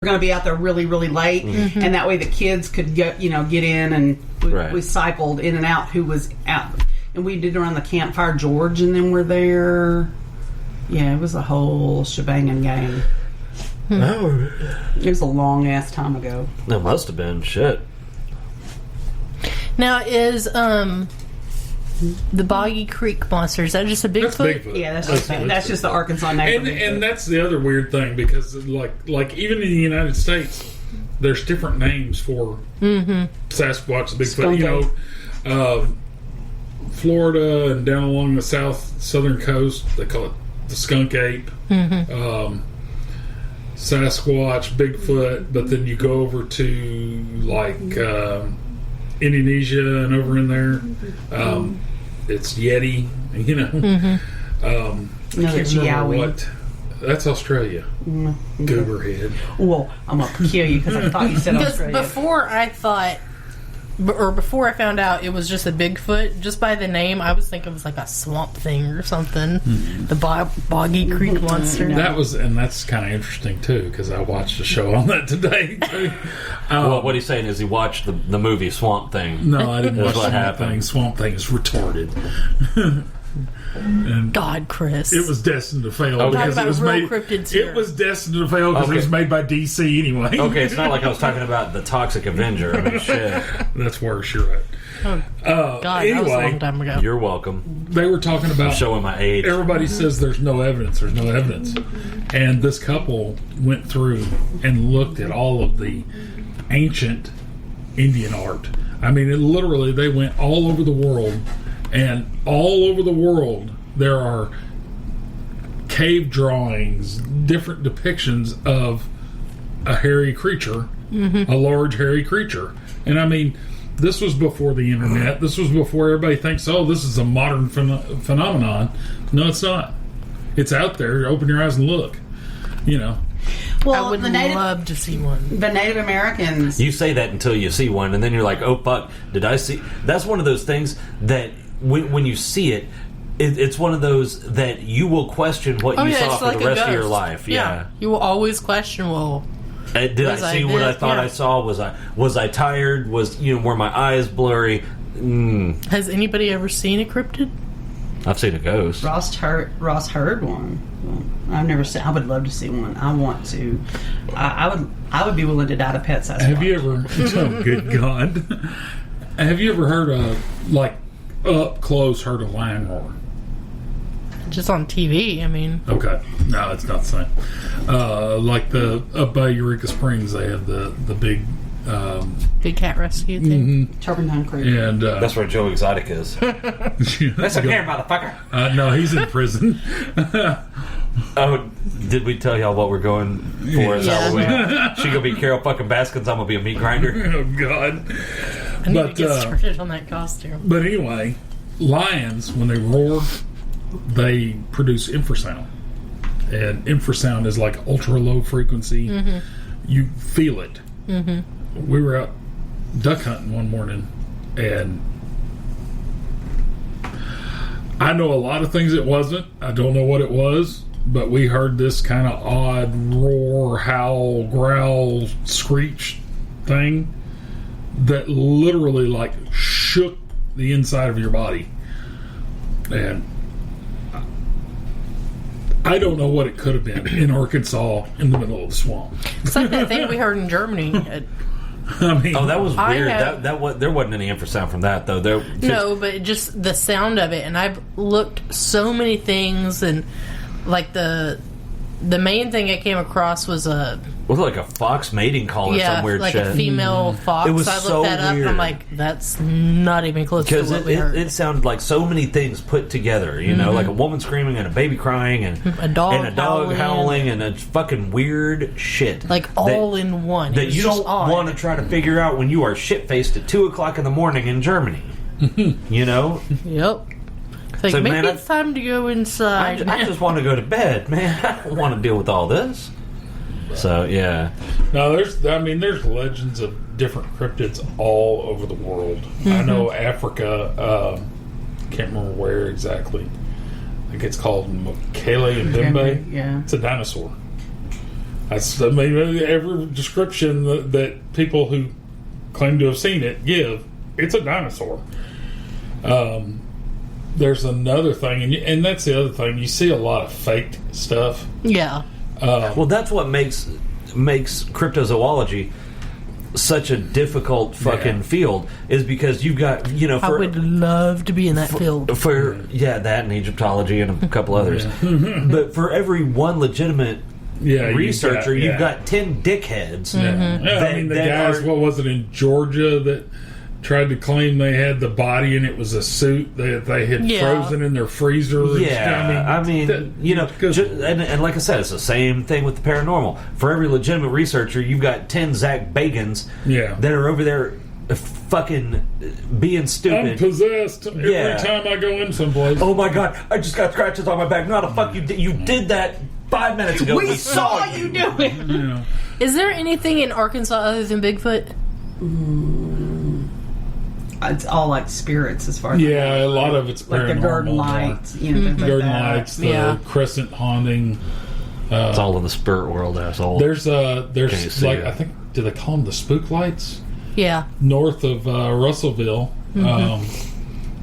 going to be out there really, really late, and that way the kids could get in, and we cycled in and out who was out, and we did around the Campfire George, and then we're there. Yeah, it was a whole shebang and gang. It was a long ass time ago. It must have been shit. Now is the Boggy Creek monster, is that just a Bigfoot? That's Bigfoot. Yeah, that's just the Arkansas neighbor. And that's the other weird thing, because like even in the United States, there's different names for Sasquatch, Bigfoot. Florida and down along the southern coast, they call it the skunk ape, Sasquatch, Bigfoot. But then you go over to like Indonesia and over in there, it's Yeti. That's Yowie. That's Australia. Gooberhead. Well, I'm gonna kill you because I thought you said Australia. Before I found out it was just a Bigfoot, just by the name, I was thinking it was like a swamp thing or something. The Boggy Creek monster. That's kind of interesting too, because I watched a show on that today too. Well, what he's saying is he watched the movie Swamp Thing. No, I didn't watch Swamp Thing. Swamp Thing is retarded. And God, Chris, it was destined to fail because it was made. It was destined to fail because it was made by DC anyway. Okay, it's not like I was talking about the Toxic Avenger. I mean, shit. That's worse. You're right. God, anyway, that was a long time ago. You're welcome. They were talking about I'm showing my age. Everybody says there's no evidence. There's no evidence, and this couple went through and looked at all of the ancient Indian art. I mean, literally, they went all over the world. And all over the world, there are cave drawings, different depictions of a hairy creature, a large hairy creature. And I mean, this was before the internet. This was before everybody thinks, oh, this is a modern phenomenon. No, it's not. It's out there. Open your eyes and look. Well, I would love to see one. The Native Americans. You say that until you see one, and then you're like, oh, fuck, did I see? That's one of those things that when you see it, it's one of those that you will question what you saw for the rest of your life. Yeah. You will always question, well, did I see what I thought I saw? Was I tired? Were my eyes blurry? Has anybody ever seen a cryptid? I've seen a ghost. Ross heard one. I've never seen. I would love to see one. I want to. I would be willing to die to pet Sasquatch. Have you ever? Oh, good God! Have you ever heard up close heard a lion roar? Just on TV, I mean. Okay, no, it's not the same. Like up by Eureka Springs, they have the big. Big cat rescue thing. Turpentine Creek. And that's where Joe Exotic is. Listen here, motherfucker. No, he's in prison. Oh, did we tell y'all what we're going for as Halloween? She gonna be Carol fucking Baskins. I'm gonna be a meat grinder. Oh God! I need to get started on that costume. But anyway, lions, when they roar, they produce infrasound, and infrasound is like ultra low frequency. You feel it. We were out duck hunting one morning, and I know a lot of things it wasn't. I don't know what it was, but we heard this kind of odd roar, howl, growl, screech thing that literally like shook the inside of your body. And I don't know what it could have been in Arkansas in the middle of the swamp. It's like that thing we heard in Germany. I mean, that was weird. There wasn't any infrasound from that though. No, but just the sound of it. And I've looked so many things, and like the main thing I came across was like a fox mating call or some weird like shit. A female fox. It was I looked so that up, weird. and I'm like, that's not even close to what we heard. It sounded like so many things put together. Like a woman screaming and a baby crying and a dog howling and a fucking weird shit. Like all in one. That you don't want to try to figure out when you are shit faced at 2:00 in the morning in Germany. Yep. It's like, maybe it's time to go inside. I just want to go to bed, man. I don't want to deal with all this. So, yeah. No, there's legends of different cryptids all over the world. I know Africa, can't remember where exactly. I think it's called Mokele and Bembe. Yeah. It's a dinosaur. I mean, every description that people who claim to have seen it give, it's a dinosaur. There's another thing, and that's the other thing. You see a lot of faked stuff. Yeah. Well, that's what makes cryptozoology such a difficult fucking field, is because you've got, I would love to be in that field. For that and Egyptology and a couple others. But for every one legitimate researcher, you've got 10 dickheads. I mean, the guys, what was it, in Georgia that tried to claim they had the body and it was a suit that they had frozen in their freezer. And like I said, it's the same thing with the paranormal. For every legitimate researcher, you've got 10 Zach Bagans that are over there fucking being stupid. I'm possessed every time I go in someplace. Oh my god, I just got scratches on my back. No, the fuck you did. You did that 5 minutes ago. We saw you do it. Yeah. Is there anything in Arkansas other than Bigfoot? It's all like spirits, as far as a lot of it's like the garden lights, things garden like that. lights, the crescent haunting. It's all in the spirit world, asshole. There's like, I think, do they call them the spook lights? Yeah, north of Russellville. A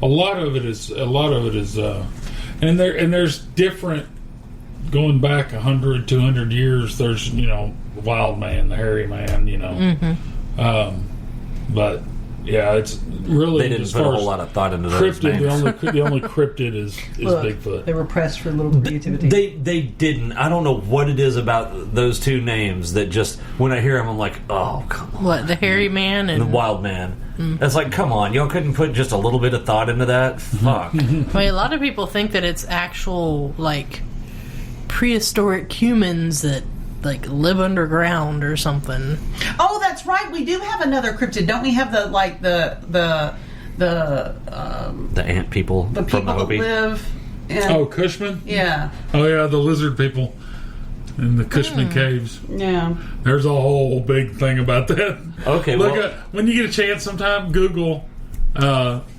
lot of it is, and there's different. Going back 100, 200 years, there's Wild Man, the Hairy Man, but. Yeah, it's really. They didn't put a whole lot of thought into those cryptid. names. The only cryptid is Bigfoot. They were pressed for a little creativity. They didn't. I don't know what it is about those two names that just, when I hear them, I'm like, oh, come on. What, the Hairy Man and the Wild Man? It's like, come on, y'all couldn't put just a little bit of thought into that? Fuck. I mean, a lot of people think that it's actual prehistoric humans that live underground or something. Oh, that's right. We do have another cryptid, don't we? Have the ant people. The people from the that live. Cushman. Yeah. Oh yeah, the lizard people in the Cushman caves. Yeah. There's a whole big thing about that. Okay. When you get a chance, sometime Google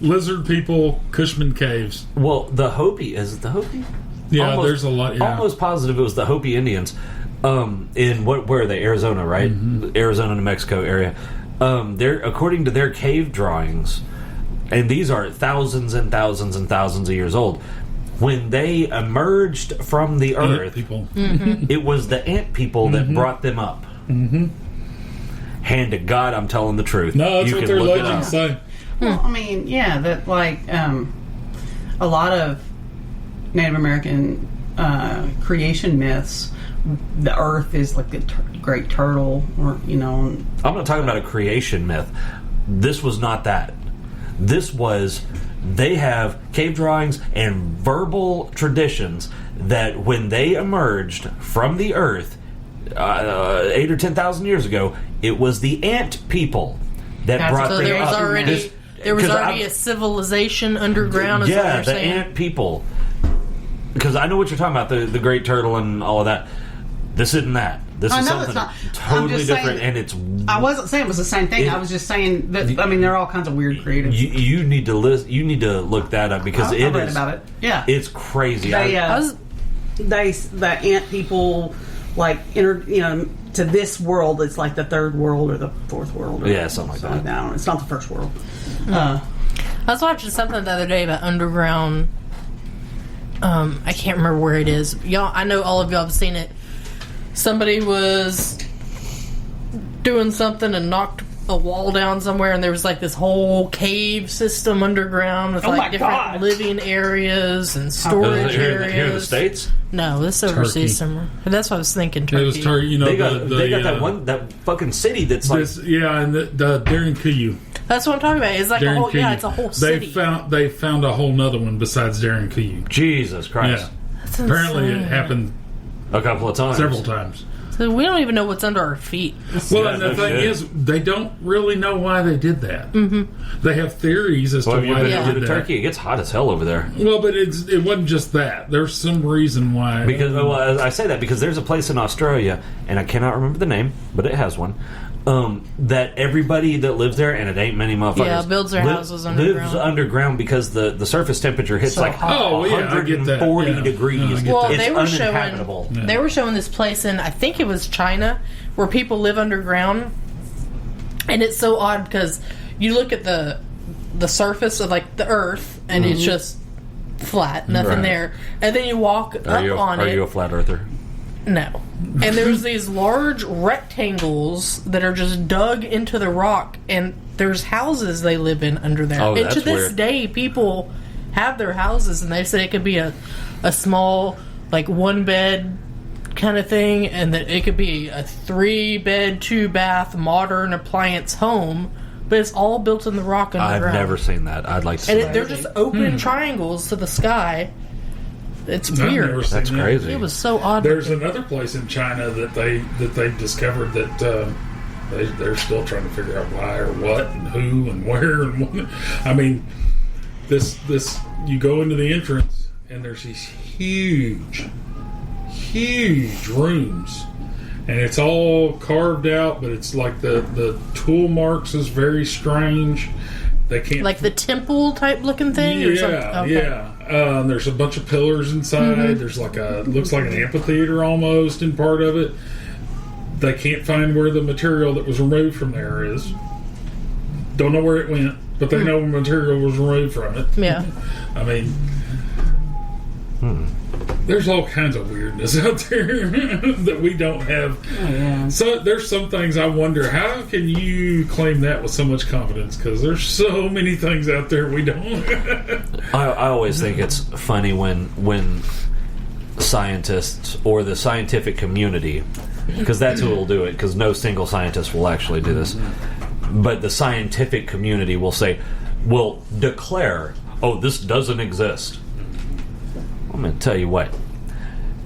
lizard people Cushman caves. Well, the Hopi, is it the Hopi? Yeah, there's a lot. Yeah. Almost positive it was the Hopi Indians. In where are they? Arizona, right? Arizona, New Mexico area. They're, according to their cave drawings, and these are thousands and thousands and thousands of years old. When they emerged from the earth, it was the ant people that brought them up. Hand to God, I'm telling the truth. No, that's what their legends say. Well, I mean, that a lot of Native American creation myths. The Earth is like the great turtle, or I'm not talking about a creation myth. This was not that. This was, they have cave drawings and verbal traditions that when they emerged from the Earth 8 or 10,000 years ago, it was the ant people that brought them there was up. There was already a civilization underground. Is what you're the saying? ant people. Because I know what you're talking about, the great turtle and all of that. This isn't that. This is something totally different, and it's. I wasn't saying it was the same thing. I was just saying that. I mean, there are all kinds of weird creative. You need to You need to look that up because I read about it. Yeah, it's crazy. The ant people to this world. It's like the third world or the fourth world. Or something like that. No, it's not the first world. I was watching something the other day about underground. I can't remember where it is. Y'all, I know all of y'all have seen it. Somebody was doing something and knocked a wall down somewhere, and there was this whole cave system underground with different living areas and storage areas. Here in the States? No, this is overseas somewhere. That's what I was thinking. Turkey. It was Turkey. They got that fucking city that's and the Darren Kuyu. That's what I'm talking about. It's like a whole, it's a whole city. They found a whole nother one besides Darren Kuyu. Jesus Christ! Yeah. Apparently, it happened a couple of times, several times. So we don't even know what's under our feet. Well, and the thing is, they don't really know why they did that. They have theories as to why they did that. Turkey, it gets hot as hell over there. Well, but it wasn't just that. There's some reason why. Because I say that because there's a place in Australia, and I cannot remember the name, but it has one. That everybody that lives there, and it ain't many motherfuckers, builds their houses underground. Lives underground because the surface temperature hits 140 degrees. Well, it's they were uninhabitable. They were showing this place in, I think it was China, where people live underground. And it's so odd because you look at the surface of like the Earth, and it's just flat, nothing there. And then you walk up on it. Are you a flat earther? No. And there's these large rectangles that are just dug into the rock, and there's houses they live in under there. Oh, and that's to this weird. day, people have their houses, and they say it could be a small, like, one bed kind of thing, and that it could be a 3-bed, 2-bath, modern appliance home, but it's all built in the rock underground. I've never seen that. I'd like to see that. They're just open triangles to the sky. It's weird. That's crazy. It was so odd. There's another place in China that they discovered that they're still trying to figure out why or what and who and where and what. I mean, this you go into the entrance and there's these huge rooms, and it's all carved out, but it's like the tool marks is very strange. They can't like the temple type looking thing. Or something? Okay. Yeah. There's a bunch of pillars inside. There's like looks like an amphitheater almost in part of it. They can't find where the material that was removed from there is. Don't know where it went, but they know the material was removed from it. Yeah. I mean, there's all kinds of weirdness out there that we don't have. Oh, yeah. So there's some things I wonder, how can you claim that with so much confidence? Because there's so many things out there we don't. I always think it's funny when scientists or the scientific community, because that's who will do it, because no single scientist will actually do this, but the scientific community will declare, oh, this doesn't exist. I'm going to tell you what.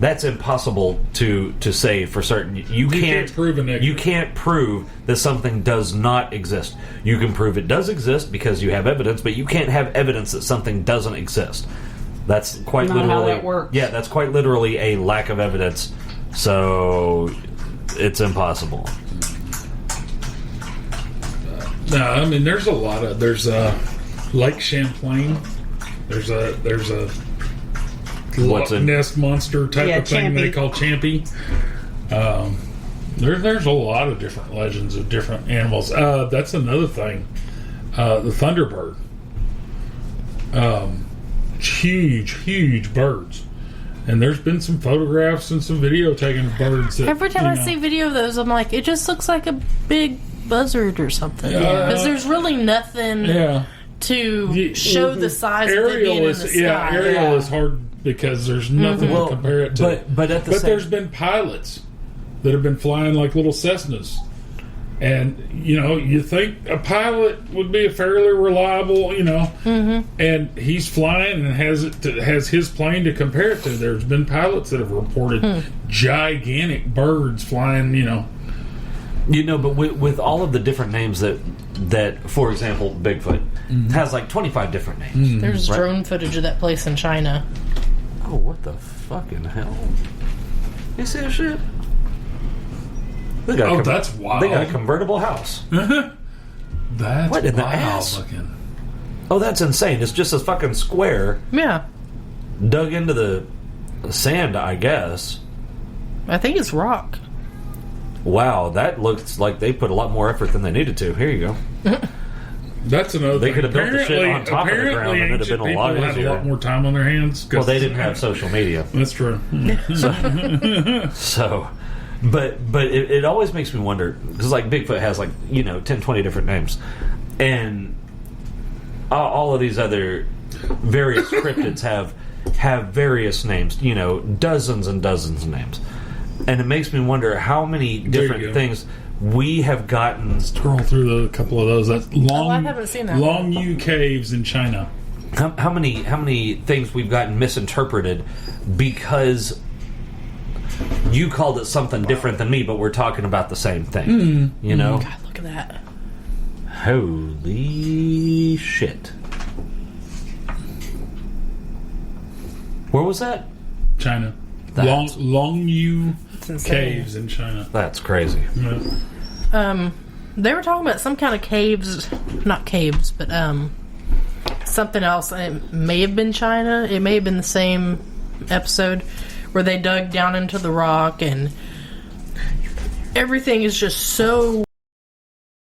That's impossible to say for certain. You can't prove it. You can't prove that something does not exist. You can prove it does exist because you have evidence, but you can't have evidence that something doesn't exist. That's quite Not literally how that works. Yeah, that's quite literally a lack of evidence. So it's impossible. No, I mean there's Lake Champlain. There's a What's Loch Ness monster type of thing Champy. they call Champy. There's a lot of different legends of different animals. That's another thing. The Thunderbird. Huge birds. And there's been some photographs and some video taken of birds. That, Every time I see video of those, I'm like, it just looks like a big buzzard or something. Because there's really nothing to show the size of it being in the sky. Aerial is hard because there's nothing to compare it to. But there's been pilots that have been flying like little Cessnas. And, you think a pilot would be a fairly reliable, and he's flying and has his plane to compare it to. There's been pilots that have reported gigantic birds flying, but with all of the different names that for example, Bigfoot has like 25 different names. There's drone footage of that place in China. Oh, what the fucking hell? You see that shit? That's wild. They got a convertible house. That's what in the wild ass? looking. Oh, that's insane. It's just a fucking square Yeah. dug into the sand, I guess. I think it's rock. Wow, that looks like they put a lot more effort than they needed to. Here you go. That's another They thing. could have built the shit on top of the ground and it'd have been a lot had easier. a lot more time on their hands. Well, they didn't have social media. That's true. So, but it always makes me wonder, because like Bigfoot has 10, 20 different names, and all of these other various cryptids have various names, dozens and dozens of names, and it makes me wonder how many different things we have gotten. Scroll through a couple of those. That's I haven't seen that. Long U caves in China. How many things we've gotten misinterpreted because you called it something different than me, but we're talking about the same thing. God, look at that. Holy shit. Where was that? China. That's- Long U insane. caves in China. That's crazy. Yeah. They were talking about some kind of caves, not caves, but something else. It may have been China. It may have been the same episode where they dug down into the rock and everything is just so